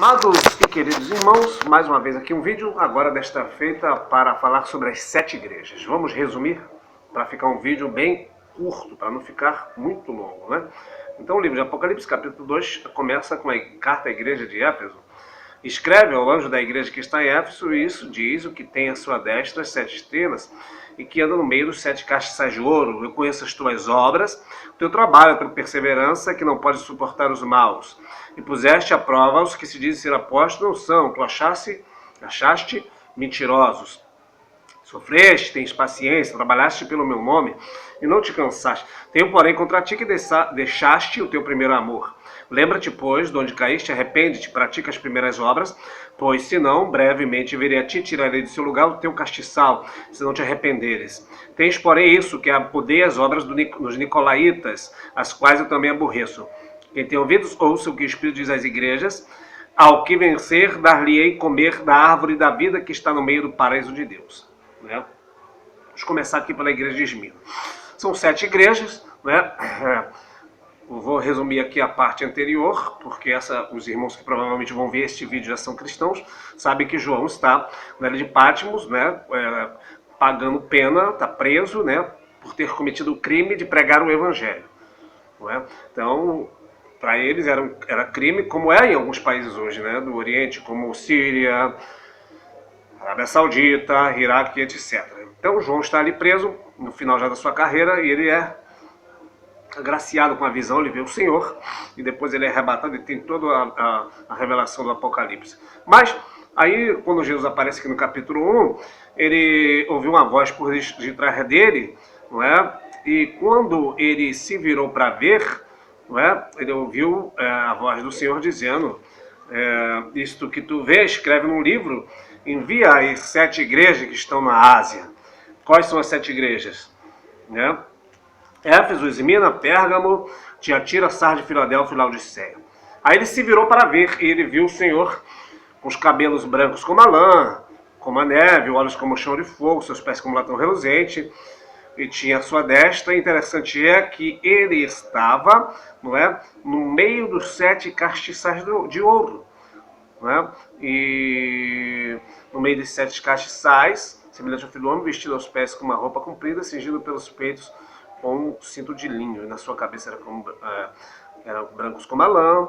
Amados e queridos irmãos, mais uma vez aqui um vídeo, agora desta feita para falar sobre as 7 igrejas. Vamos resumir para ficar um vídeo bem curto, para não ficar muito longo, né? Então o livro de Apocalipse, capítulo 2, começa com a carta à igreja de Éfeso. Escreve ao anjo da igreja que está em Éfeso, e isso diz: o que tem à sua destra as 7 estrelas e que anda no meio dos 7 castiçais de ouro. Eu conheço as tuas obras, o teu trabalho, a tua perseverança, que não pode suportar os maus. E puseste à prova os que se dizem ser apóstolos, não são. Tu achaste mentirosos. Sofreste, tens paciência, trabalhaste pelo meu nome e não te cansaste. Tenho, porém, contra ti que deixaste o teu primeiro amor. Lembra-te, pois, de onde caíste, arrepende-te, pratica as primeiras obras, pois, senão, brevemente virei a ti, tirarei do seu lugar o teu castiçal, se não te arrependeres. Tens, porém, isso, que odeia as obras dos nicolaítas, as quais eu também aborreço. Quem tem ouvidos, ouça o que o Espírito diz às igrejas. Ao que vencer, dar-lhe-ei comer da árvore da vida que está no meio do paraíso de Deus. Né? Vamos começar aqui pela igreja de Esmirna. São 7 igrejas, né? Eu vou resumir aqui a parte anterior, porque os irmãos que provavelmente vão ver este vídeo já são cristãos, sabem que João está na ilha de Patmos, né? Pagando pena, está preso, né? Por ter cometido o crime de pregar o evangelho. Né? Então, para eles era crime, como é em alguns países hoje, né? Do Oriente, como Síria, Arábia Saudita, Iraque, etc. Então João está ali preso, no final já da sua carreira, e ele é agraciado com a visão, ele vê o Senhor, e depois ele é arrebatado e tem toda a revelação do Apocalipse. Mas, aí, quando Jesus aparece aqui no capítulo 1, ele ouviu uma voz por detrás dele, não é? E quando ele se virou para ver, não é? Ele ouviu a voz do Senhor dizendo: isto que tu vês, escreve num livro, envia às 7 igrejas que estão na Ásia. Quais são as 7 igrejas? Né? Éfeso, Esmirna, Pérgamo, Tiatira, Sardes, Filadélfia e Laodiceia. Aí ele se virou para ver, e ele viu o Senhor com os cabelos brancos como a lã, como a neve, olhos como o chão de fogo, seus pés como latão reluzente, e tinha a sua destra. Interessante é que ele estava, não é, no meio dos 7 castiçais de ouro. Né? E no meio dos 7 castiçais, semelhante ao filho do homem, vestido aos pés com uma roupa comprida, cingido pelos peitos com um cinto de linho, e na sua cabeça eram brancos como a lã,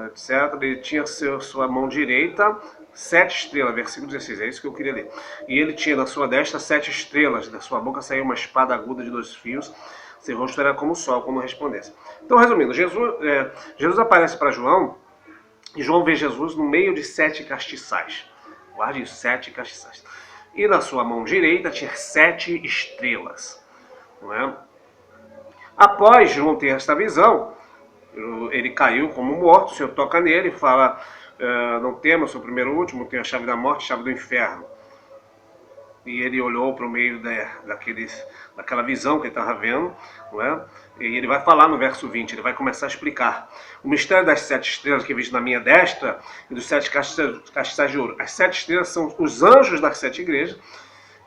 etc. Ele tinha sua mão direita 7 estrelas, versículo 16, é isso que eu queria ler. E ele tinha na sua destra 7 estrelas, da sua boca saía uma espada aguda de 2 fios, seu rosto era como o sol, como resplandece. Então, resumindo, Jesus aparece para João, e João vê Jesus no meio de 7 castiçais. Guarde isso, 7 castiçais. E na sua mão direita tinha 7 estrelas. Não é? Após João ter esta visão, ele caiu como morto. O Senhor toca nele e fala: não temas, sou o primeiro e o último, tenho a chave da morte, a chave do inferno. E ele olhou para o meio daquela visão que ele estava vendo, não é? E ele vai falar no verso 20, ele vai começar a explicar o mistério das 7 estrelas que visto na minha destra e dos 7 castiçais de ouro. As 7 estrelas são os anjos das 7 igrejas,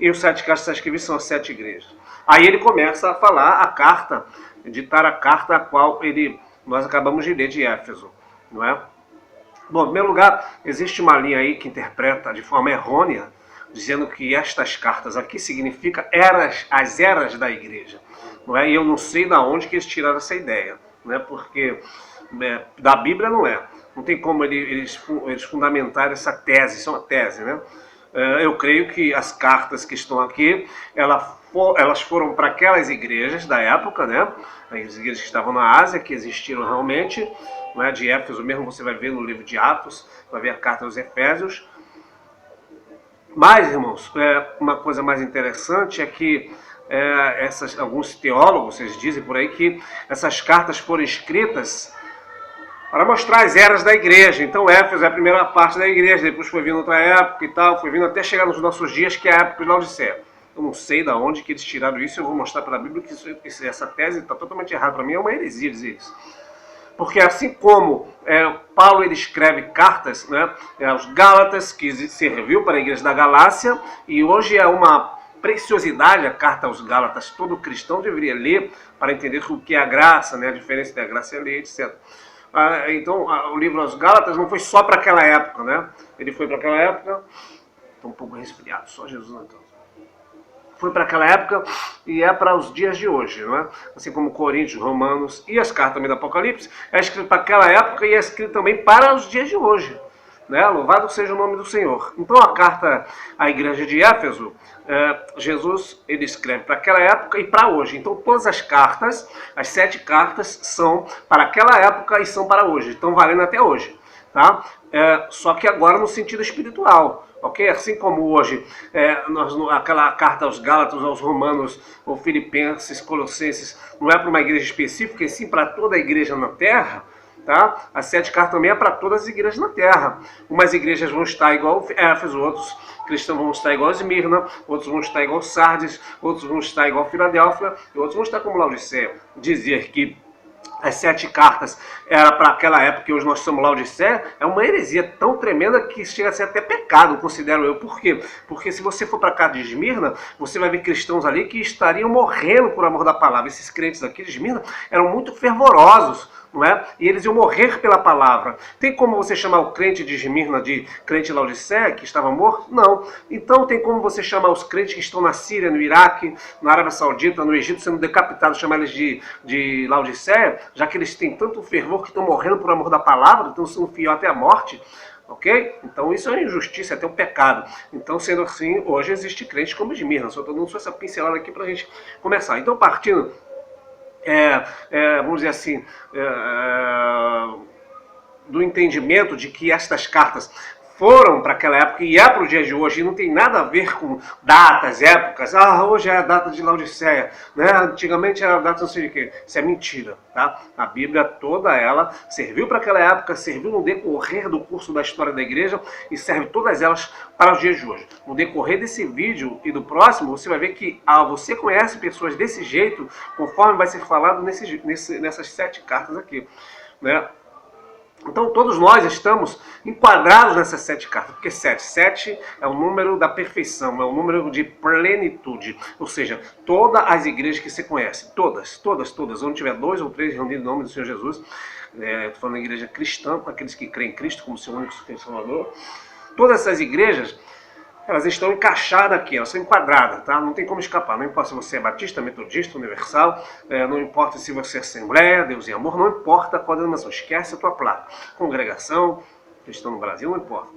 e os 7 castiçais que vi são as 7 igrejas. Aí ele começa a falar a carta, ditar a carta a qual nós acabamos de ler de Éfeso, não é? Bom, em primeiro lugar, existe uma linha aí que interpreta de forma errônea, dizendo que estas cartas aqui significam as eras da igreja. Não é? E eu não sei de onde que eles tiraram essa ideia, né? Porque da Bíblia não é. Não tem como eles fundamentarem essa tese, isso é uma tese, né? Eu creio que as cartas que estão aqui, elas foram para aquelas igrejas da época, né? As igrejas que estavam na Ásia, que existiram realmente, não é? De Éfeso mesmo, você vai ver no livro de Atos, vai ver a carta aos Efésios. Mas, irmãos, uma coisa mais interessante é que alguns teólogos, eles dizem por aí que essas cartas foram escritas para mostrar as eras da igreja. Então Éfeso é a primeira parte da igreja, depois foi vindo outra época e tal, foi vindo até chegar nos nossos dias, que é a época de Laodiceia. Eu não sei de onde que eles tiraram isso, eu vou mostrar pela Bíblia que essa tese está totalmente errada. Para mim é uma heresia dizer isso. Porque assim como Paulo ele escreve cartas, né, aos Gálatas, que serviu para a igreja da Galácia, e hoje é uma preciosidade a carta aos Gálatas, todo cristão deveria ler para entender o que é a graça, né, a diferença da graça e a lei, etc. Então o livro aos Gálatas não foi só para aquela época, né? Ele foi para aquela época, estou um pouco resfriado, só Jesus não cansa. Foi para aquela época e é para os dias de hoje, não é? Assim como Coríntios, Romanos e as cartas também do Apocalipse, é escrito para aquela época e é escrito também para os dias de hoje. Né? Louvado seja o nome do Senhor. Então a carta à igreja de Éfeso, Jesus ele escreve para aquela época e para hoje. Então todas as cartas, as 7 cartas, são para aquela época e são para hoje. Estão valendo até hoje. Tá? Só que agora no sentido espiritual. Ok? Assim como hoje, aquela carta aos Gálatas, aos Romanos, ou Filipenses, Colossenses, não é para uma igreja específica, e sim para toda a igreja na terra. Tá? As 7 cartas também é para todas as igrejas na terra. Umas igrejas vão estar igual Éfeso, outros cristãos vão estar igual Esmirna, outros vão estar igual Sardes, outros vão estar igual Filadélfia, e outros vão estar como Laodiceia. Dizer que as 7 cartas era para aquela época que hoje nós somos Laodiceia, é uma heresia tão tremenda que chega a ser até pecado, considero eu. Por quê? Porque se você for para a carta de Esmirna, você vai ver cristãos ali que estariam morrendo por amor da palavra. Esses crentes aqui de Esmirna eram muito fervorosos, não é? E eles iam morrer pela palavra. Tem como você chamar o crente de Esmirna de crente Laodiceia, que estava morto? Não. Então tem como você chamar os crentes que estão na Síria, no Iraque, na Arábia Saudita, no Egito, sendo decapitados, chamar eles de Laodiceia, já que eles têm tanto fervor que estão morrendo por amor da palavra, estão sendo fiel até a morte. Ok? Então isso é injustiça, é até um pecado. Então, sendo assim, hoje existe crente como Esmirna. Só estou dando só essa pincelada aqui para a gente começar. Então, partindo vamos dizer assim, do entendimento de que estas cartas foram para aquela época e é para o dia de hoje, e não tem nada a ver com datas, épocas. Hoje é a data de Laodiceia, né? Antigamente era a data não sei de quê. Isso é mentira, tá? A Bíblia toda ela serviu para aquela época, serviu no decorrer do curso da história da igreja e serve todas elas para os dias de hoje. No decorrer desse vídeo e do próximo, você vai ver que você conhece pessoas desse jeito, conforme vai ser falado nessas 7 cartas aqui, né? Então todos nós estamos enquadrados nessas 7 cartas, porque 7 é o número da perfeição, é o número de plenitude, ou seja, todas as igrejas que você conhece, todas, onde tiver 2 ou 3 reunidos em nome do Senhor Jesus, estou falando da igreja cristã, aqueles que creem em Cristo como seu único Salvador, todas essas igrejas, elas estão encaixadas aqui, elas são enquadradas, tá? Não tem como escapar, não importa se você é batista, metodista, universal, não importa se você é Assembleia, Deus e Amor, não importa qual denominação, esquece a tua placa. Congregação, cristão no Brasil, não importa.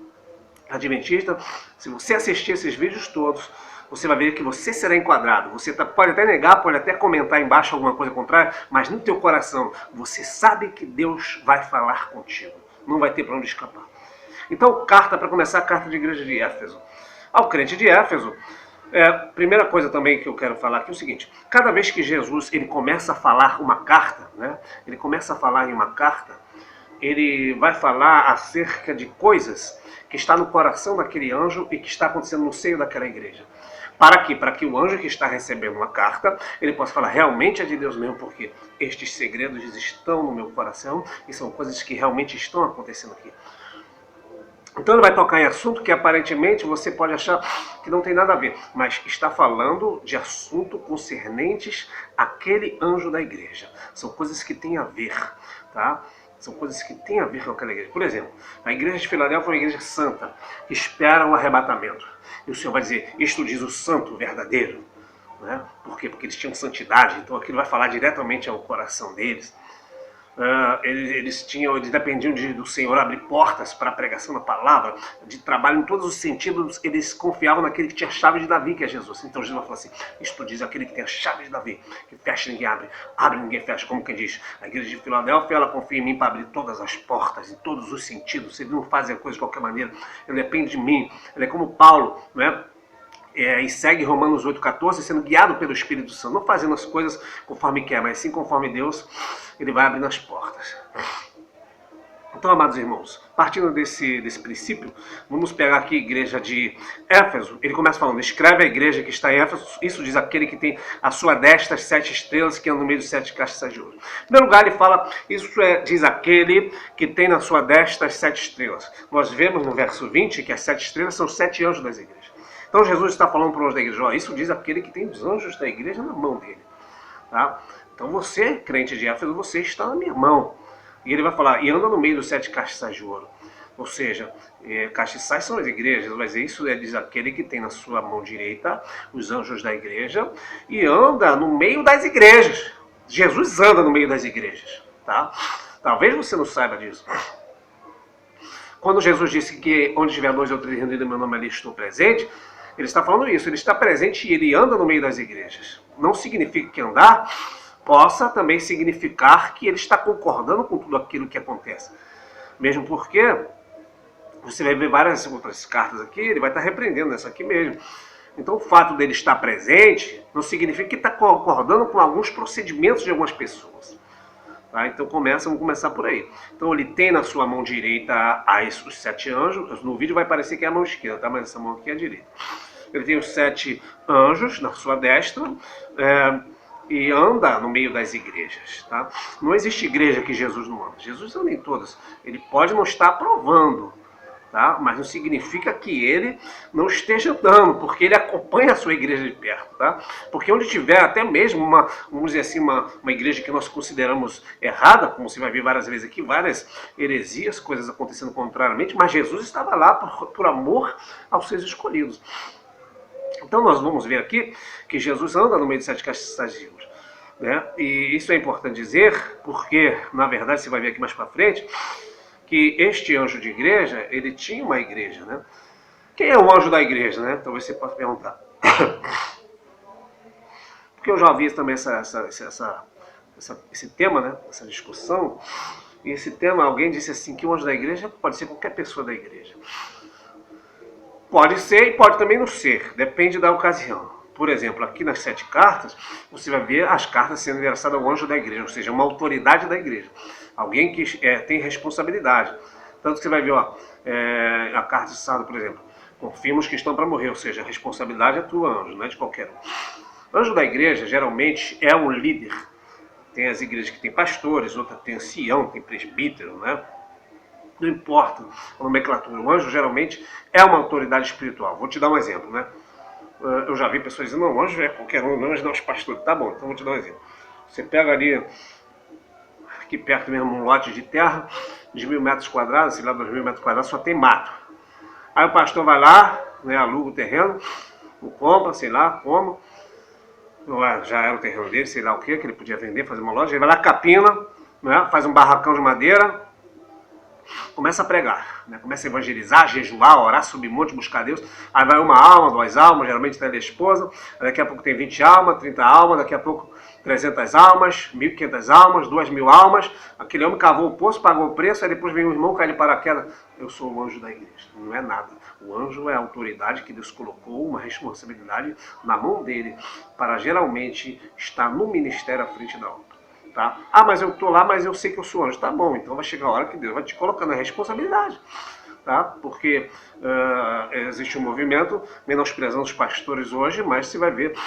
Adventista, se você assistir esses vídeos todos, você vai ver que você será enquadrado. Você pode até negar, pode até comentar embaixo alguma coisa contrária, mas no teu coração, você sabe que Deus vai falar contigo. Não vai ter para onde escapar. Então, carta, para começar, a carta de igreja de Éfeso. Ao crente de Éfeso, primeira coisa também que eu quero falar aqui é o seguinte: cada vez que Jesus ele começa a falar uma carta, né, ele começa a falar em uma carta, ele vai falar acerca de coisas que está no coração daquele anjo e que está acontecendo no seio daquela igreja. Para quê? Para que o anjo que está recebendo uma carta, ele possa falar realmente é de Deus mesmo, porque estes segredos estão no meu coração e são coisas que realmente estão acontecendo aqui. Então ele vai tocar em assunto que aparentemente você pode achar que não tem nada a ver, mas está falando de assunto concernentes àquele anjo da igreja. São coisas que têm a ver, tá? São coisas que têm a ver com aquela igreja. Por exemplo, a igreja de Filadélfia é uma igreja santa, que espera o arrebatamento. E o Senhor vai dizer, isto diz o santo verdadeiro. Né? Por quê? Porque eles tinham santidade, então aquilo vai falar diretamente ao coração deles. Eles dependiam do Senhor abrir portas para a pregação da palavra, de trabalho em todos os sentidos. Eles confiavam naquele que tinha a chave de Davi, que é Jesus. Então Jesus vai falar assim, isto diz aquele que tem a chave de Davi, que fecha ninguém abre, abre ninguém fecha, como quem diz. A igreja de Filadélfia, ela confia em mim para abrir todas as portas, em todos os sentidos. Ele não faz a coisa de qualquer maneira, ele depende de mim. Ele é como Paulo, né? E segue Romanos 8,14, sendo guiado pelo Espírito Santo, não fazendo as coisas conforme quer, mas sim conforme Deus, ele vai abrindo as portas. Então, amados irmãos, partindo desse princípio, vamos pegar aqui a igreja de Éfeso. Ele começa falando, escreve a igreja que está em Éfeso, isso diz aquele que tem a sua destas 7 estrelas, que anda no meio de 7 castas de ouro. Em primeiro lugar, ele fala, diz aquele que tem na sua destas 7 estrelas. Nós vemos no verso 20 que as 7 estrelas são 7 anjos das igrejas. Então Jesus está falando para os anjos da igreja, isso diz aquele que tem os anjos da igreja na mão dele. Tá? Então você, crente de Éfeso, você está na minha mão. E ele vai falar, e anda no meio dos 7 castiçais de ouro. Ou seja, castiçais são as igrejas, mas isso diz aquele que tem na sua mão direita os anjos da igreja e anda no meio das igrejas. Jesus anda no meio das igrejas, tá? Talvez você não saiba disso. Quando Jesus disse que onde estiver 2 ou 3 reunidos em meu nome, ali estou presente, ele está falando isso, ele está presente e ele anda no meio das igrejas. Não significa que andar possa também significar que ele está concordando com tudo aquilo que acontece. Mesmo porque você vai ver várias outras cartas aqui, ele vai estar repreendendo nessa aqui mesmo. Então o fato dele estar presente não significa que está concordando com alguns procedimentos de algumas pessoas. Tá? Então vamos começar por aí. Então ele tem na sua mão direita os 7 anjos. No vídeo vai parecer que é a mão esquerda, tá? Mas essa mão aqui é a direita. Ele tem os 7 anjos na sua destra e anda no meio das igrejas. Tá? Não existe igreja que Jesus não anda. Jesus anda em todas. Ele pode não estar aprovando, tá? Mas não significa que ele não esteja andando, porque ele acompanha a sua igreja de perto, tá? Porque onde tiver até mesmo vamos dizer assim, uma igreja que nós consideramos errada, como você vai ver várias vezes aqui, várias heresias, coisas acontecendo contrariamente, mas Jesus estava lá por amor aos seus escolhidos. Então nós vamos ver aqui que Jesus anda no meio de 7 castiçais de ouro, né? E isso é importante dizer, porque na verdade você vai ver aqui mais para frente, que este anjo de igreja, ele tinha uma igreja, né? Quem é o anjo da igreja, né? Talvez você possa perguntar. Porque eu já vi também esse tema, né? Essa discussão. E esse tema, alguém disse assim, que o anjo da igreja pode ser qualquer pessoa da igreja. Pode ser e pode também não ser, depende da ocasião. Por exemplo, aqui nas 7 cartas, você vai ver as cartas sendo endereçadas ao anjo da igreja, ou seja, uma autoridade da igreja. Alguém que tem responsabilidade. Tanto que você vai ver, ó, a carta de Sado, por exemplo, confirma os que estão para morrer, ou seja, a responsabilidade é tua, anjo, não é de qualquer um. Anjo da igreja, geralmente, é um líder. Tem as igrejas que tem pastores, outras tem ancião, tem presbítero, né? Não importa a nomenclatura. O anjo, geralmente, é uma autoridade espiritual. Vou te dar um exemplo, né? Eu já vi pessoas dizendo, não, anjo é qualquer um, anjo não é os pastores. Tá bom, então vou te dar um exemplo. Você pega ali, aqui perto mesmo, um lote de terra, de 1.000 metros quadrados, sei lá, 2.000 metros quadrados, só tem mato. Aí o pastor vai lá, né, aluga o terreno, o compra, sei lá, como, já era o terreno dele, sei lá o que ele podia vender, fazer uma loja, ele vai lá, capina, né, faz um barracão de madeira, começa a pregar, né? Começa a evangelizar, jejuar, orar, subir monte, buscar Deus. Aí vai uma alma, 2 almas, geralmente tem a esposa. Daqui a pouco tem 20 almas, 30 almas, daqui a pouco 300 almas, 1.500 almas, 2.000 almas. Aquele homem cavou o poço, pagou o preço, aí depois vem um irmão, cai de paraquedas. Eu sou o anjo da igreja. Não é nada. O anjo é a autoridade que Deus colocou, uma responsabilidade na mão dele, para geralmente estar no ministério à frente da obra. Tá? Ah, mas eu estou lá, mas eu sei que eu sou anjo. Tá bom, então vai chegar a hora que Deus vai te colocar na responsabilidade. Tá? Porque existe um movimento menosprezando os pastores hoje, mas você vai ver.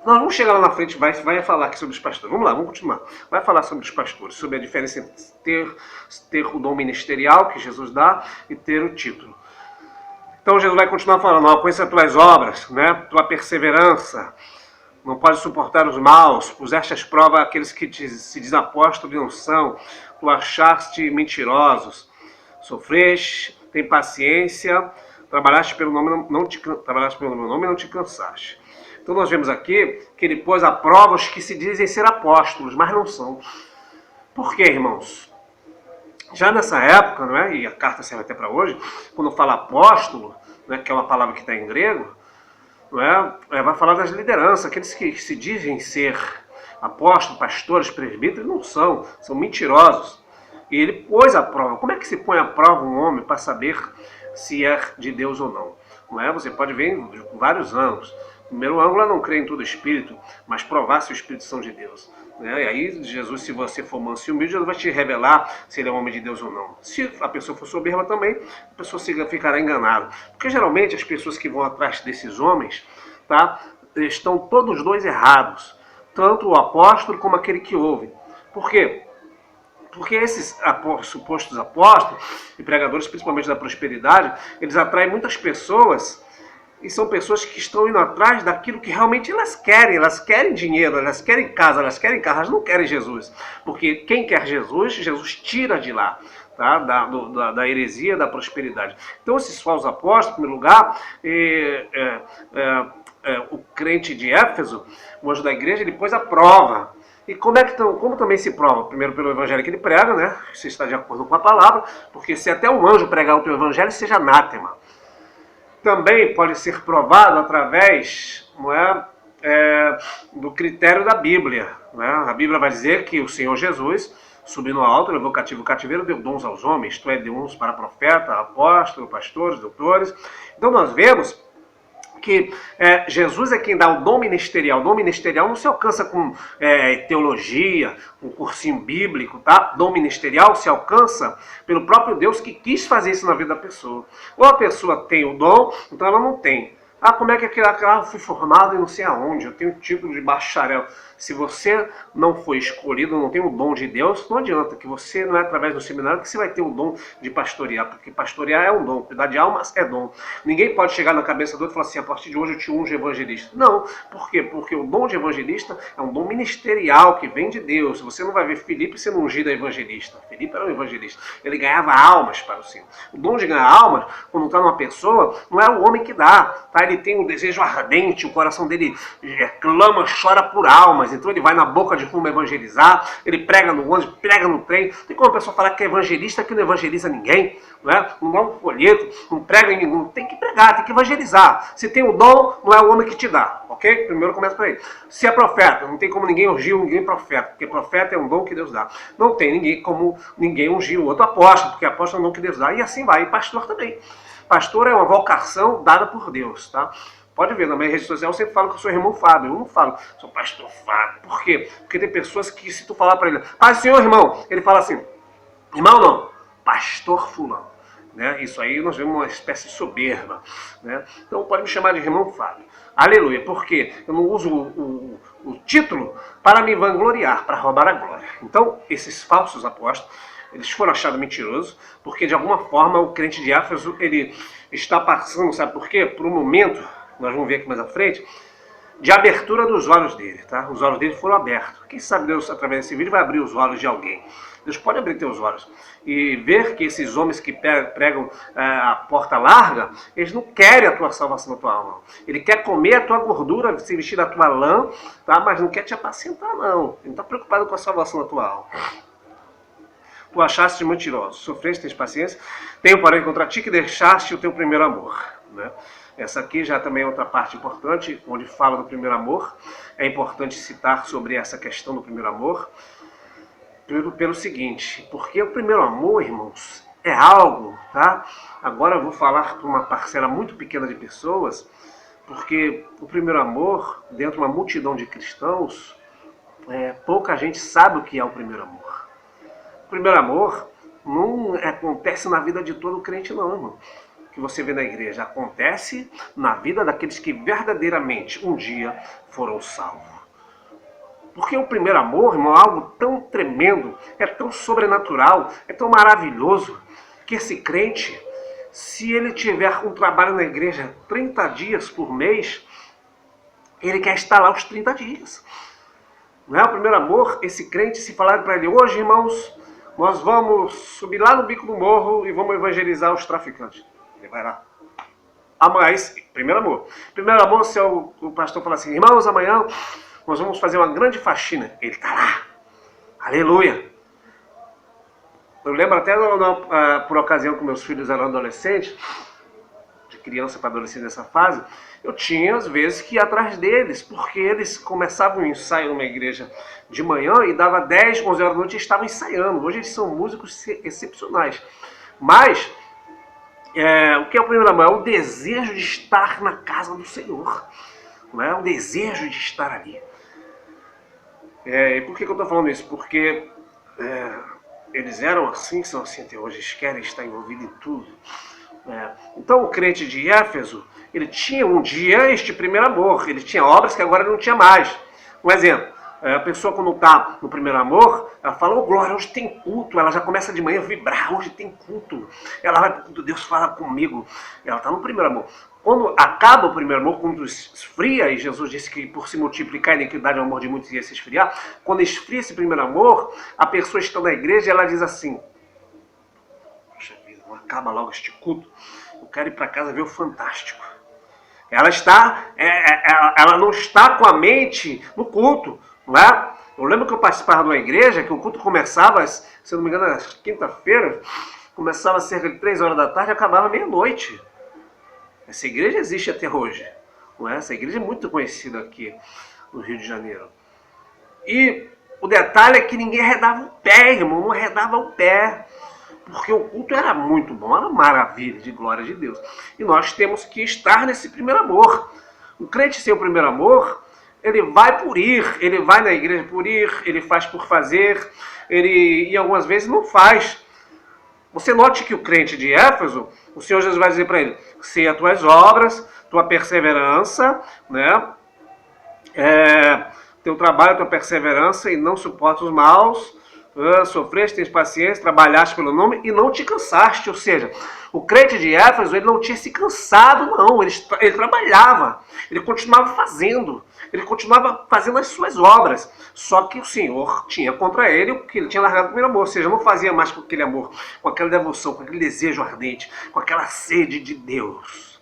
Nós vamos chegar lá na frente, vai falar aqui sobre os pastores. Vamos lá, vamos continuar. Vai falar sobre os pastores, sobre a diferença entre ter o dom ministerial que Jesus dá e ter o título. Então Jesus vai continuar falando, ó, conheça tuas obras, né? Tua perseverança. Não pode suportar os maus, puseste às provas aqueles que se dizem apóstolos e não são, tu achaste mentirosos, sofreste, tem paciência, trabalhaste pelo meu nome e não te cansaste. Então nós vemos aqui que ele pôs à prova os que se dizem ser apóstolos, mas não são. Por quê, irmãos? Já nessa época, não é? E a carta serve até para hoje, quando fala apóstolo, né, que é uma palavra que está em grego, não é? Vai falar das lideranças, aqueles que se dizem ser apóstolos, pastores, presbíteros, não são mentirosos. E ele pôs à prova. Como é que se põe à prova um homem para saber se é de Deus ou não? Não é? Você pode ver em vários ângulos. O primeiro ângulo é não crer em todo espírito, mas provar se os espíritos são de Deus. Né? E aí Jesus, se você for manso e humilde, Jesus vai te revelar se ele é um homem de Deus ou não. Se a pessoa for soberba também, a pessoa ficará enganada. Porque geralmente as pessoas que vão atrás desses homens, tá, estão todos dois errados. Tanto o apóstolo como aquele que ouve. Por quê? Porque esses supostos apóstolos e pregadores, principalmente da prosperidade, eles atraem muitas pessoas E são pessoas que estão indo atrás daquilo que realmente elas querem dinheiro, elas querem casa, elas querem carro, elas não querem Jesus. Porque quem quer Jesus, Jesus tira de lá. Tá? Da heresia, da prosperidade. Então esses falsos apóstolos, em primeiro lugar, o crente de Éfeso, o anjo da igreja, ele pôs a prova. E como também se prova? Primeiro pelo evangelho que ele prega, né? Se está de acordo com a palavra, porque se até um anjo pregar o teu evangelho, seja anátema. Também pode ser provado através, não é, do critério da Bíblia. Não é? A Bíblia vai dizer que o Senhor Jesus subiu no alto, levou cativo o cativeiro, deu dons aos homens, isto é, deu uns para profeta, apóstolo, pastores, doutores. Então nós vemos que Jesus é quem dá o dom ministerial. O dom ministerial não se alcança com teologia, um cursinho bíblico, tá? Dom ministerial se alcança pelo próprio Deus que quis fazer isso na vida da pessoa. Ou a pessoa tem o dom, então ela não tem. Ah, como é que eu fui formado e não sei aonde, eu tenho título de bacharel. Se você não foi escolhido, não tem o dom de Deus, não adianta, que você não é através do seminário que você vai ter o dom de pastorear, porque pastorear é um dom, cuidar de almas é dom. Ninguém pode chegar na cabeça do outro e falar assim, a partir de hoje eu te unjo evangelista. Não, por quê? Porque o dom de evangelista é um dom ministerial que vem de Deus. Você não vai ver Filipe sendo ungido a evangelista. Filipe era um evangelista, ele ganhava almas para o Senhor. O dom de ganhar almas, quando está numa pessoa, não é o homem que dá, tá? Ele tem um desejo ardente, o coração dele clama, chora por almas. Então ele vai na boca de fumo evangelizar, ele prega no ônibus, prega no trem. Tem como a pessoa falar que é evangelista que não evangeliza ninguém, não é? Não dá um folheto, não prega em ninguém. Tem que pregar, tem que evangelizar. Se tem o dom, não é o homem que te dá, ok? Primeiro começa por aí. Se é profeta, não tem como ninguém ungir ninguém profeta, porque profeta é um dom que Deus dá. Não tem ninguém como ninguém ungir o outro apóstolo, porque apóstolo é um dom que Deus dá. E assim vai, e pastor também. Pastor é uma vocação dada por Deus, tá? Pode ver, na minha rede social eu sempre falo que eu sou irmão Fábio. Eu não falo, sou pastor Fábio. Por quê? Porque tem pessoas que, se tu falar para ele, senhor irmão, ele fala assim, irmão não, pastor fulano. Né? Isso aí nós vemos uma espécie de soberba. Né? Então pode me chamar de irmão Fábio. Aleluia. Por quê? Eu não uso o título para me vangloriar, para roubar a glória. Então, esses falsos apóstolos, eles foram achados mentirosos, porque de alguma forma o crente de Éfeso, ele está passando, sabe por quê? Por um momento, nós vamos ver aqui mais à frente, de abertura dos olhos dele, tá? Os olhos dele foram abertos. Quem sabe Deus, através desse vídeo, vai abrir os olhos de alguém. Deus pode abrir teus olhos e ver que esses homens que pregam a porta larga, eles não querem a tua salvação na tua alma. Ele quer comer a tua gordura, se vestir da tua lã, tá? Mas não quer te apacentar, não. Ele não está preocupado com a salvação da tua alma. Tu achaste mentiroso, sofreste, tens paciência, tenho porém contra ti que deixaste o teu primeiro amor. Né? Essa aqui já também é outra parte importante, onde fala do primeiro amor. É importante citar sobre essa questão do primeiro amor, pelo seguinte, porque o primeiro amor, irmãos, é algo, tá? Agora eu vou falar para uma parcela muito pequena de pessoas, porque o primeiro amor, dentro de uma multidão de cristãos, pouca gente sabe o que é o primeiro amor. O primeiro amor não acontece na vida de todo crente não, irmão. Que você vê na igreja, acontece na vida daqueles que verdadeiramente um dia foram salvos. Porque o primeiro amor, irmão, é algo tão tremendo, é tão sobrenatural, é tão maravilhoso, que esse crente, se ele tiver um trabalho na igreja 30 dias por mês, ele quer estar lá os 30 dias. Não é o primeiro amor? Esse crente, se falar para ele, hoje, irmãos, nós vamos subir lá no bico do morro e vamos evangelizar os traficantes. Ele vai lá. Amanhã, primeiro amor. Primeiro amor, se o pastor falar assim, irmãos, amanhã nós vamos fazer uma grande faxina. Ele está lá. Aleluia. Eu lembro até por ocasião que meus filhos eram adolescentes, de criança para adolescente nessa fase, eu tinha às vezes que ir atrás deles, porque eles começavam o ensaio numa igreja de manhã e dava 10, 11 horas da noite e estavam ensaiando. Hoje eles são músicos excepcionais. Mas, o que é o primeiro amor? É o desejo de estar na casa do Senhor. Não é o desejo de estar ali. E por que eu estou falando isso? Porque eles eram assim, são assim até hoje, eles querem estar envolvidos em tudo. Então o crente de Éfeso, ele tinha um dia este primeiro amor, ele tinha obras que agora não tinha mais. Um exemplo, A pessoa quando está no primeiro amor, ela fala, ô Glória, hoje tem culto. Ela já começa de manhã a vibrar, hoje tem culto. Ela vai pro culto, Deus fala comigo. Ela está no primeiro amor. Quando acaba o primeiro amor, quando esfria, e Jesus disse que por se multiplicar a iniquidade o amor de muitos ia se esfriar, quando esfria esse primeiro amor, a pessoa está na igreja e ela diz assim, poxa vida, não acaba logo este culto, eu quero ir para casa ver o Fantástico. Ela não está com a mente no culto, não é? Eu lembro que eu participava de uma igreja que o culto começava, se eu não me engano, nas quinta-feiras, começava cerca de 3 horas da tarde e acabava meia-noite. Essa igreja existe até hoje, não é? Essa igreja é muito conhecida aqui no Rio de Janeiro. E o detalhe é que ninguém arredava o pé, irmão, não arredava o pé. Porque o culto era muito bom, era uma maravilha de glória de Deus. E nós temos que estar nesse primeiro amor. O crente sem o primeiro amor, ele vai por ir, ele vai na igreja por ir, ele faz por fazer, e algumas vezes não faz. Você note que o crente de Éfeso, o Senhor Jesus vai dizer para ele, sei as tuas obras, tua perseverança, né? Teu trabalho, tua perseverança e não suporta os maus, sofreste, tens paciência, trabalhaste pelo nome e não te cansaste. Ou seja, o crente de Éfeso, ele não tinha se cansado, não. Ele trabalhava, ele continuava fazendo as suas obras. Só que o Senhor tinha contra ele o que ele tinha largado o primeiro amor. Ou seja, não fazia mais com aquele amor, com aquela devoção, com aquele desejo ardente, com aquela sede de Deus.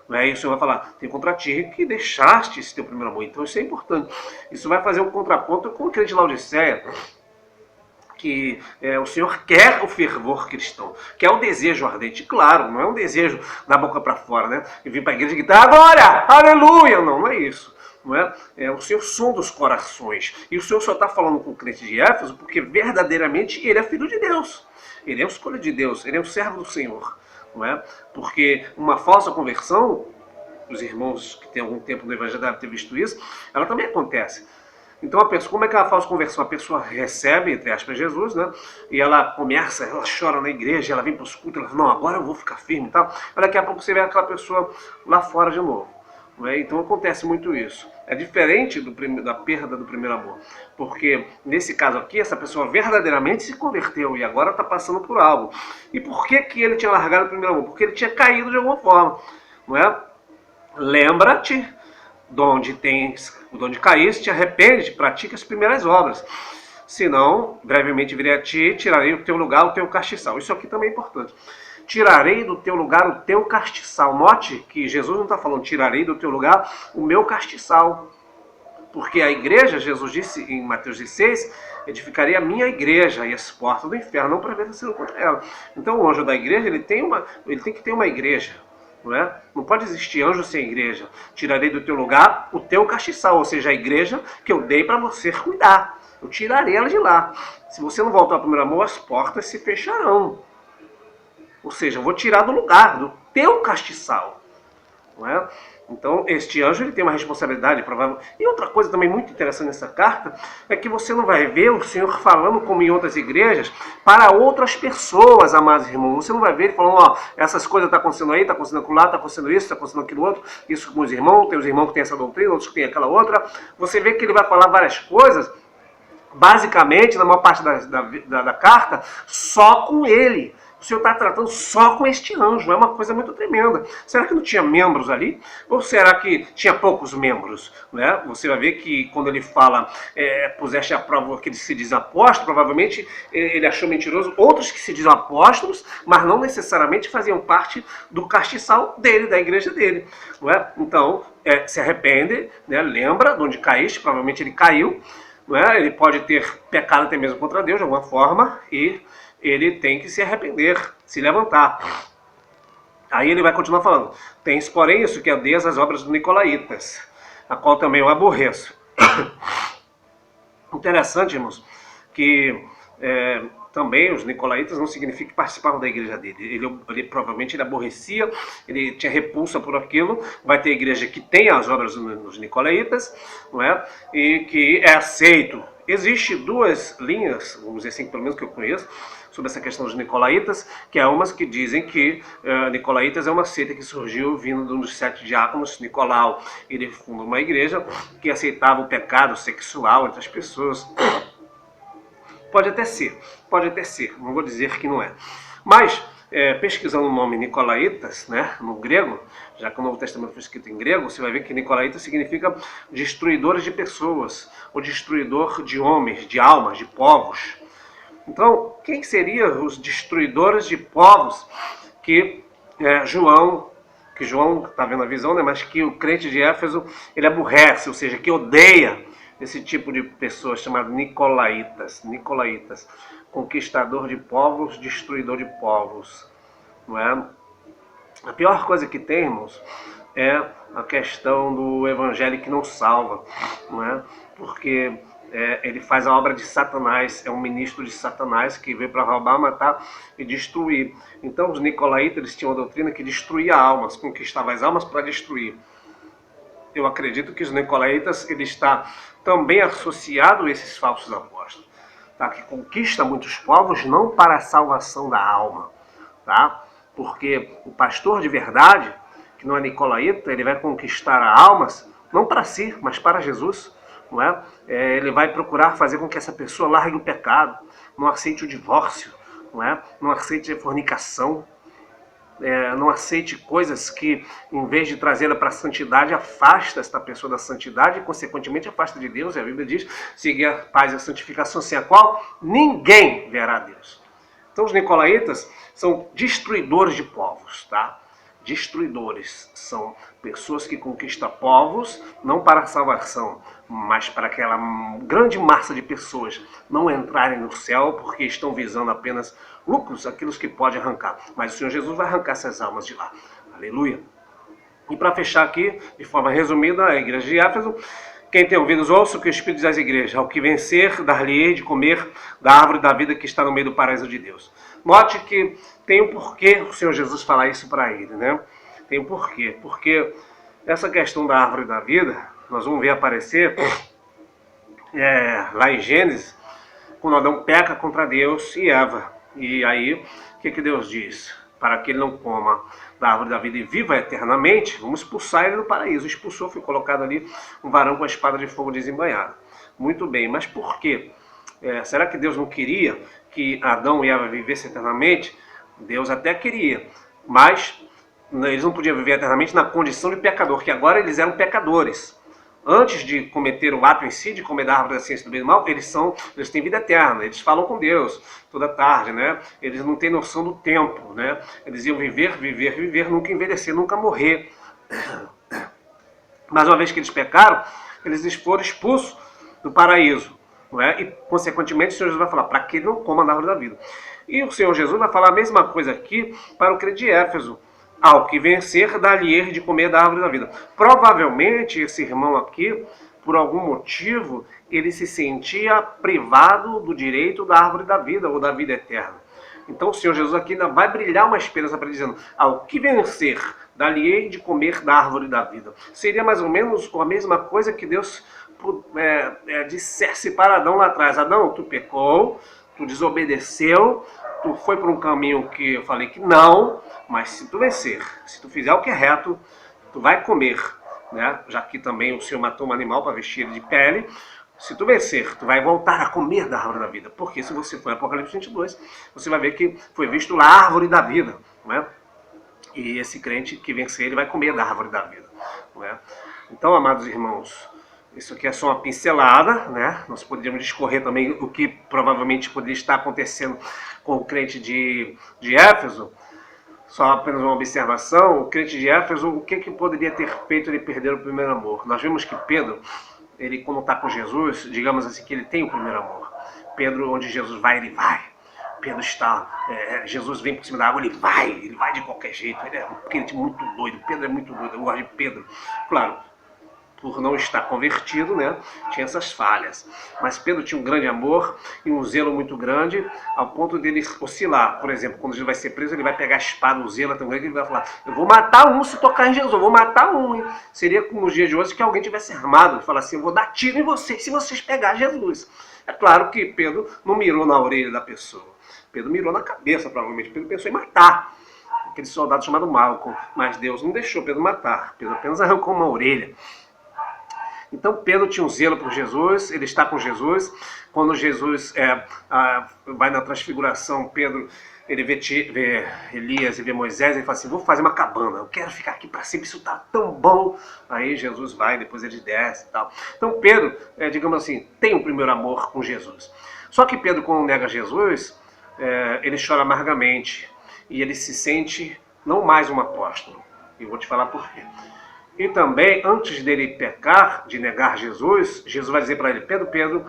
Aí o Senhor vai falar, tem contra ti que deixaste esse teu primeiro amor. Então isso é importante. Isso vai fazer um contraponto com o crente de Laodiceia, que o Senhor quer o fervor cristão, quer o desejo ardente. Claro, não é um desejo da boca para fora, né? E vir para a igreja e gritar, glória, aleluia. Não, não é isso. Não é? O Senhor sonda os corações. E o Senhor só está falando com o crente de Éfeso porque verdadeiramente ele é filho de Deus. Ele é o escolha de Deus, ele é o servo do Senhor. Não é? Porque uma falsa conversão, os irmãos que têm algum tempo no Evangelho devem ter visto isso, ela também acontece. Então a pessoa, como é que ela faz a conversão? A pessoa recebe, entre aspas, Jesus, né? E ela começa, ela chora na igreja, ela vem para os cultos, ela fala, não, agora eu vou ficar firme e tal. Mas daqui a pouco você vê aquela pessoa lá fora de novo. Não é? Então acontece muito isso. É diferente da perda do primeiro amor. Porque nesse caso aqui, essa pessoa verdadeiramente se converteu e agora está passando por algo. E por que ele tinha largado o primeiro amor? Porque ele tinha caído de alguma forma. Não é? Lembra-te de onde caíste, arrepende, pratica as primeiras obras. Senão, brevemente virei a ti, tirarei do teu lugar o teu castiçal. Isso aqui também é importante. Tirarei do teu lugar o teu castiçal. Note que Jesus não está falando, tirarei do teu lugar o meu castiçal. Porque a igreja, Jesus disse em Mateus 16, edificarei a minha igreja e as portas do inferno não prevalecendo contra ela. Então o anjo da igreja, ele tem que ter uma igreja. Não é? Não pode existir anjo sem igreja. Tirarei do teu lugar o teu castiçal, ou seja, a igreja que eu dei para você cuidar. Eu tirarei ela de lá. Se você não voltar ao primeiro amor, as portas se fecharão. Ou seja, eu vou tirar do lugar, do teu castiçal. Não é? Então, este anjo ele tem uma responsabilidade provável. E outra coisa também muito interessante nessa carta é que você não vai ver o Senhor falando como em outras igrejas para outras pessoas, amados irmãos. Você não vai ver ele falando, ó, essas coisas estão acontecendo aí, está acontecendo aquilo lá, está acontecendo isso, está acontecendo aquilo outro, isso com os irmãos, tem os irmãos que têm essa doutrina, outros que têm aquela outra. Você vê que ele vai falar várias coisas, basicamente, na maior parte da carta, só com ele. O Senhor está tratando só com este anjo, é uma coisa muito tremenda. Será que não tinha membros ali? Ou será que tinha poucos membros? Né? Você vai ver que quando ele fala, puseste à prova que ele se diz apóstolo, provavelmente ele achou mentiroso outros que se dizem apóstolos, mas não necessariamente faziam parte do castiçal dele, da igreja dele. Não é? Então, se arrepende, né? Lembra de onde caíste, provavelmente ele caiu, não é? Ele pode ter pecado até mesmo contra Deus de alguma forma e ele tem que se arrepender, se levantar. Aí ele vai continuar falando, tens porém isso que odeias as obras dos nicolaítas, a qual também eu aborreço. Interessante, irmãos, que também os nicolaítas não significa que participavam da igreja dele. Ele provavelmente ele aborrecia, ele tinha repulsa por aquilo. Vai ter igreja que tem as obras dos nicolaítas, não é? E que é aceito. Existe duas linhas, vamos dizer assim, pelo menos que eu conheço, sobre essa questão dos nicolaítas, que é umas que dizem que nicolaítas é uma seita que surgiu vindo de um dos 7 diáconos, Nicolau. Ele fundou uma igreja que aceitava o pecado sexual entre as pessoas. Pode até ser, não vou dizer que não é. Mas, pesquisando o nome Nicolaitas, né, no grego, já que o Novo Testamento foi escrito em grego, você vai ver que Nicolaitas significa destruidores de pessoas, ou destruidor de homens, de almas, de povos. Então, quem seriam os destruidores de povos que João está vendo a visão, né, mas que o crente de Éfeso, ele aborrece, ou seja, que odeia esse tipo de pessoas chamado Nicolaitas, conquistador de povos, destruidor de povos, não é? A pior coisa que tem, irmãos, é a questão do evangelho que não salva, não é? Porque ele faz a obra de Satanás, é um ministro de Satanás que veio para roubar, matar e destruir. Então os Nicolaitas, eles tinham uma doutrina que destruía almas, conquistava as almas para destruir. Eu acredito que os Nicolaitas, ele está também associado a esses falsos apóstolos, tá? Que conquista muitos povos não para a salvação da alma, tá? Porque o pastor de verdade, que não é Nicolaita, ele vai conquistar almas não para si, mas para Jesus, não é? Ele vai procurar fazer com que essa pessoa largue o pecado, não aceite o divórcio, não é? Não aceite a fornicação, não aceite coisas que, em vez de trazê-la para a santidade, afasta esta pessoa da santidade e, consequentemente, afasta de Deus. E a Bíblia diz, seguir a paz e a santificação, sem a qual ninguém verá a Deus. Então, os Nicolaitas são destruidores de povos, tá? Destruidores são pessoas que conquistam povos, não para a salvação, mas para aquela grande massa de pessoas não entrarem no céu porque estão visando apenas lucros, aquilo que pode arrancar. Mas o Senhor Jesus vai arrancar essas almas de lá. Aleluia. E para fechar aqui, de forma resumida, a igreja de Éfeso, quem tem ouvidos ouça o que o Espírito diz às igrejas: ao que vencer, dar-lhe-ei de comer da árvore da vida que está no meio do paraíso de Deus. Note que tem um porquê o Senhor Jesus falar isso para ele, né? Tem um porquê. Porque essa questão da árvore da vida, nós vamos ver aparecer lá em Gênesis, quando Adão peca contra Deus e Eva. E aí, o que Deus diz? Para que ele não coma da árvore da vida e viva eternamente, vamos expulsar ele do paraíso. Expulsou, foi colocado ali um varão com a espada de fogo desembainhada. Muito bem, mas por quê? Será que Deus não queria que Adão e Eva vivessem eternamente? Deus até queria, mas eles não podiam viver eternamente na condição de pecador, que agora eles eram pecadores. Antes de cometer o ato em si, de comer da árvore da ciência do bem e do mal, eles têm vida eterna, eles falam com Deus toda tarde, né? Eles não têm noção do tempo, né? Eles iam viver, nunca envelhecer, nunca morrer. Mas uma vez que eles pecaram, eles foram expulsos do paraíso, não é? E, consequentemente, o Senhor Jesus vai falar, para que ele não coma da árvore da vida. E o Senhor Jesus vai falar a mesma coisa aqui para o crente de Éfeso. Ao que vencer, dar-lhe de comer da árvore da vida. Provavelmente, esse irmão aqui, por algum motivo, ele se sentia privado do direito da árvore da vida, ou da vida eterna. Então o Senhor Jesus aqui ainda vai brilhar uma esperança para ele, dizendo, ao que vencer, dar-lhe de comer da árvore da vida. Seria mais ou menos a mesma coisa que Deus dissesse para Adão lá atrás. Adão, tu pecou, tu desobedeceu, tu foi por um caminho que eu falei que não, mas se tu vencer, se tu fizer o que é reto, tu vai comer, né? Já que também o Senhor matou um animal para vestir ele de pele, se tu vencer, tu vai voltar a comer da árvore da vida. Porque se você for em Apocalipse 22, você vai ver que foi visto lá a árvore da vida, né? E esse crente que vencer, ele vai comer da árvore da vida, né? Então, amados irmãos, isso aqui é só uma pincelada, né? Nós poderíamos discorrer também o que provavelmente poderia estar acontecendo com o crente de Éfeso. Só apenas uma observação, o crente de Éfeso, o que poderia ter feito ele perder o primeiro amor? Nós vimos que Pedro, ele quando está com Jesus, digamos assim, que ele tem o primeiro amor. Pedro, onde Jesus vai, ele vai. Pedro está, Jesus vem por cima da água, ele vai de qualquer jeito. Ele é um crente muito doido, Pedro é muito doido, eu gosto de Pedro. Claro, por não estar convertido, né, tinha essas falhas. Mas Pedro tinha um grande amor e um zelo muito grande, ao ponto dele oscilar. Por exemplo, quando ele vai ser preso, ele vai pegar a espada, o zelo tão grande, ele vai falar, eu vou matar um se tocar em Jesus, eu vou matar um. Hein? Seria como nos dias de hoje que alguém tivesse armado, e falar assim, eu vou dar tiro em vocês se vocês pegarem Jesus. É claro que Pedro não mirou na orelha da pessoa. Pedro mirou na cabeça, provavelmente. Pedro pensou em matar aquele soldado chamado Malcolm, mas Deus não deixou Pedro matar. Pedro apenas arrancou uma orelha. Então Pedro tinha um zelo por Jesus, ele está com Jesus. Quando Jesus vai na transfiguração, Pedro ele vê Elias e vê Moisés, ele fala assim, vou fazer uma cabana, eu quero ficar aqui para sempre, isso está tão bom. Aí Jesus vai, depois ele desce e tal. Então Pedro, digamos assim, tem um primeiro amor com Jesus. Só que Pedro, quando nega Jesus, ele chora amargamente e ele se sente não mais um apóstolo. E eu vou te falar por quê. E também, antes dele pecar, de negar Jesus, Jesus vai dizer para ele, Pedro,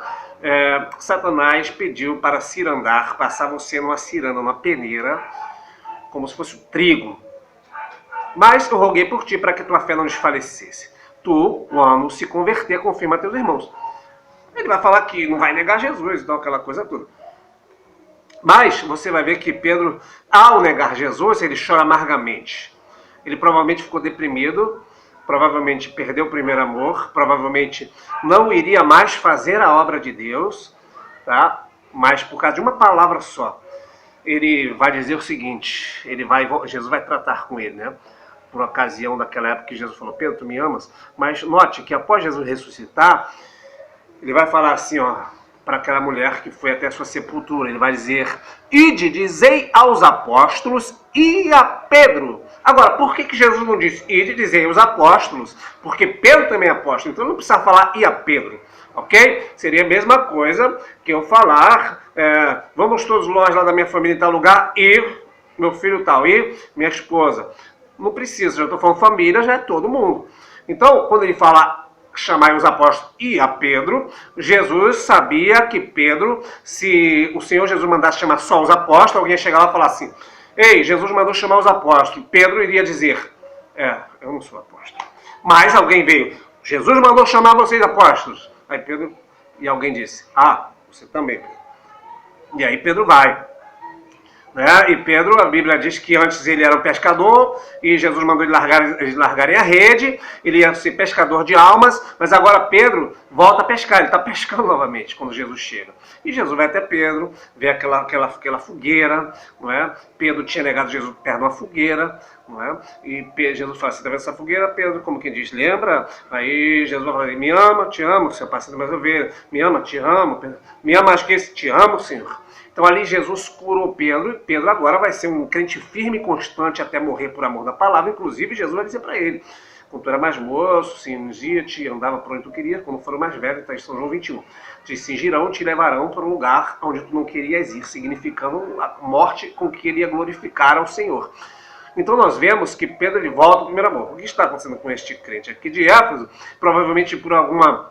Satanás pediu para cirandar, passavam sendo uma ciranda, uma peneira, como se fosse o trigo. Mas eu roguei por ti para que tua fé não desfalecesse. Tu, quando se converter, confirma a teus irmãos. Ele vai falar que não vai negar Jesus, então aquela coisa toda. Mas você vai ver que Pedro, ao negar Jesus, ele chora amargamente. Ele provavelmente ficou deprimido, provavelmente perdeu o primeiro amor, provavelmente não iria mais fazer a obra de Deus, tá? Mas por causa de uma palavra só, ele vai dizer o seguinte, Jesus vai tratar com ele, né? Por ocasião daquela época que Jesus falou, Pedro, tu me amas? Mas note que após Jesus ressuscitar, ele vai falar assim, ó, para aquela mulher que foi até a sua sepultura, ele vai dizer, ide, dizei aos apóstolos e a Pedro. Agora, por que Jesus não disse, ide, dizei aos apóstolos? Porque Pedro também é apóstolo, então não precisa falar e a Pedro, ok? Seria a mesma coisa que eu falar, vamos todos nós lá da minha família em tal lugar, e meu filho tal, e minha esposa. Não precisa, já estou falando família, já é todo mundo. Então, quando ele fala chamai os apóstolos e a Pedro, Jesus sabia que Pedro, se o Senhor Jesus mandasse chamar só os apóstolos, alguém ia chegar lá e falar assim, ei, Jesus mandou chamar os apóstolos. Pedro iria dizer, eu não sou apóstolo. Mas alguém veio, Jesus mandou chamar vocês apóstolos. Aí Pedro, e alguém disse, você também. E aí Pedro vai. E Pedro, a Bíblia diz que antes ele era um pescador e Jesus mandou eles largarem a rede, ele ia ser pescador de almas, mas agora Pedro volta a pescar, ele está pescando novamente quando Jesus chega. E Jesus vai até Pedro, vê aquela fogueira, não é? Pedro tinha negado Jesus perto de uma fogueira, não é? E Jesus fala, você está vendo essa fogueira, Pedro? Como quem diz, lembra? Aí Jesus vai falar, me ama, te amo, você é parceiro das minhas ovelhas, me ama, te amo, me ama mais que esse, te amo, Senhor. Então ali Jesus curou Pedro, e Pedro agora vai ser um crente firme e constante até morrer por amor da palavra. Inclusive Jesus vai dizer para ele, quando tu era mais moço, cingia-te, andava por onde tu queria, quando for mais velho, está em São João 21, te cingirão, te levarão para um lugar onde tu não querias ir, significando a morte com que ele ia glorificar ao Senhor. Então nós vemos que Pedro ele volta ao primeiro amor. O que está acontecendo com este crente aqui de Éfeso? Provavelmente por alguma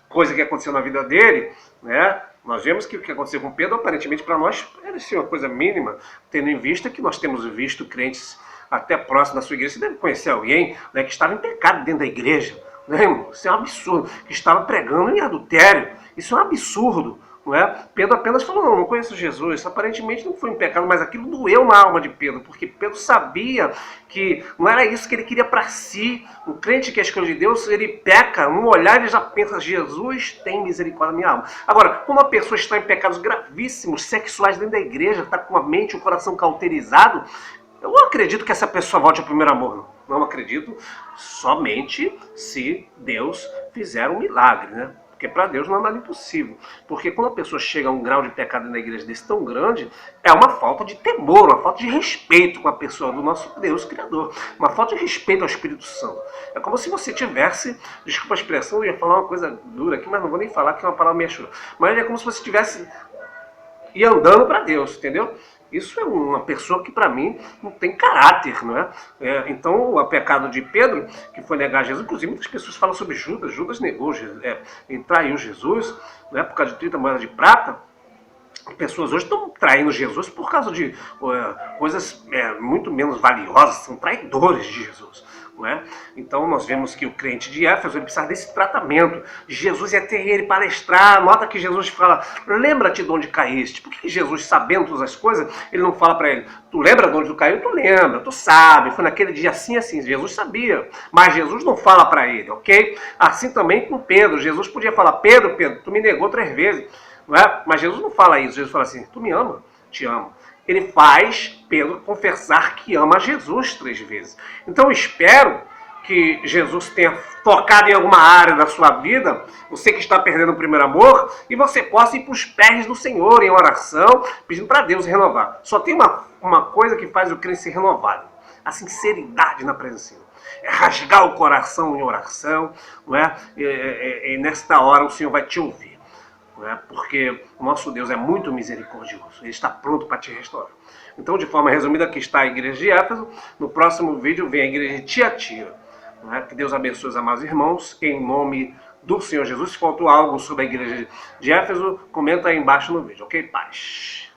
coisa que aconteceu na vida dele, né? Nós vemos que o que aconteceu com Pedro, aparentemente para nós, era sim, uma coisa mínima, tendo em vista que nós temos visto crentes até próximos da sua igreja. Você deve conhecer alguém, né, que estava em pecado dentro da igreja, né, irmão? Isso é um absurdo. Que estava pregando em adultério. Isso é um absurdo. Não é? Pedro apenas falou, não conheço Jesus. Isso aparentemente não foi em pecado, mas aquilo doeu na alma de Pedro, porque Pedro sabia que não era isso que ele queria para si. O crente que é escolhido de Deus, ele peca, no olhar ele já pensa, Jesus tem misericórdia da minha alma. Agora, quando uma pessoa está em pecados gravíssimos, sexuais dentro da igreja, está com a mente e o coração cauterizado, eu não acredito que essa pessoa volte ao primeiro amor, não. Não acredito, somente se Deus fizer um milagre, né? Porque para Deus não é nada impossível. Porque quando a pessoa chega a um grau de pecado na igreja desse tão grande, é uma falta de temor, uma falta de respeito com a pessoa do nosso Deus Criador. Uma falta de respeito ao Espírito Santo. É como se você tivesse, desculpa a expressão, eu ia falar uma coisa dura aqui, mas não vou nem falar que é uma palavra meio chula. Mas é como se você tivesse ir andando para Deus, entendeu? Isso é uma pessoa que, para mim, não tem caráter, não é? Então, o pecado de Pedro, que foi negar Jesus, inclusive muitas pessoas falam sobre Judas. Judas negou, e traiu Jesus, não é? Por causa de 30 moedas de prata. Pessoas hoje estão traindo Jesus por causa de coisas muito menos valiosas, são traidores de Jesus. Não é? Então nós vemos que o crente de Éfeso ele precisa desse tratamento. Jesus ia ter ele palestrar. Nota que Jesus fala, lembra-te de onde caíste. Por que Jesus, sabendo todas as coisas, ele não fala para ele, tu lembra de onde tu caiu? Tu lembra, tu sabe, foi naquele dia assim, assim. Jesus sabia, mas Jesus não fala para ele, ok? Assim também com Pedro. Jesus podia falar, Pedro, tu me negou 3 vezes. não é? Mas Jesus não fala isso, Jesus fala assim, tu me ama? Te amo. Ele faz Pedro confessar que ama Jesus 3 vezes. Então eu espero que Jesus tenha tocado em alguma área da sua vida, você que está perdendo o primeiro amor, e você possa ir para os pés do Senhor em oração, pedindo para Deus renovar. Só tem uma coisa que faz o crente ser renovado, a sinceridade na presença do Senhor. É rasgar o coração em oração, não é? E nesta hora o Senhor vai te ouvir. Não é? Porque o nosso Deus é muito misericordioso, Ele está pronto para te restaurar. Então, de forma resumida, aqui está a igreja de Éfeso. No próximo vídeo vem a igreja de Tiatira. Não é? Que Deus abençoe os amados irmãos, em nome do Senhor Jesus. Se faltou algo sobre a igreja de Éfeso, comenta aí embaixo no vídeo, ok? Paz.